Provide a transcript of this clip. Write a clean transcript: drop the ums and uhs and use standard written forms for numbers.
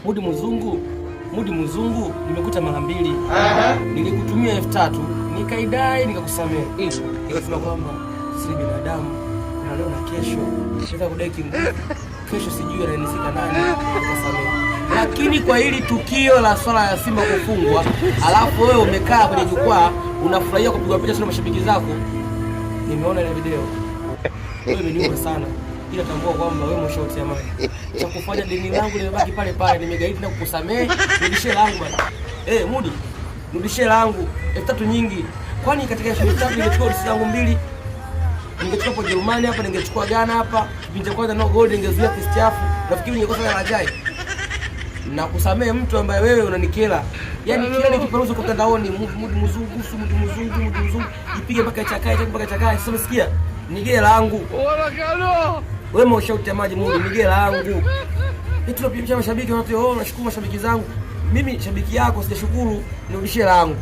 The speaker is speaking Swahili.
Mudi mzungu nimekuta mara 2. Nilikutumia 3000, nikaidai nikakusamea. Nikasema kwamba si binadamu, na leo na kesho naweza kudai kesho sijui ananisika nani, nikasamea. Lakini kwa hili tukio la swala ya Simba kufungwa, alafu wewe umekaa kwenye jukwaa unafurahia kupigwa picha na mashabiki zako, nimeona ile video. Wewe umeniuma sana. Ila tambua kwamba wewe umeshautia maji. Cha kufanya deni langu limebaki pale pale, nimegaidi na kukusamea, nirudishie langu bwana. Mudi, nirudishie langu 3000 nyingi. Kwani katika shilingi 3 ningechukua risiti zangu 2. Ningechukua kwa Jerumani hapa, ningechukua Ghana hapa, kipindi cha kwanza no gold ningezuia fist chafu. Nafikiri ningekosa na rajai. Na kusamea mtu ambaye wewe unanikela. Yaani kila nikiperuza kwa mtandaoni, Mudi mzungu, ipige mpaka chakae, sasa sikia. Nigee langu. Wewe umeshautia maji Mudi, nigee langu. Tunapitisha mashabiki wote, nashukuru mashabiki zangu. Mimi shabiki yako sijashukuru, nirudishie langu.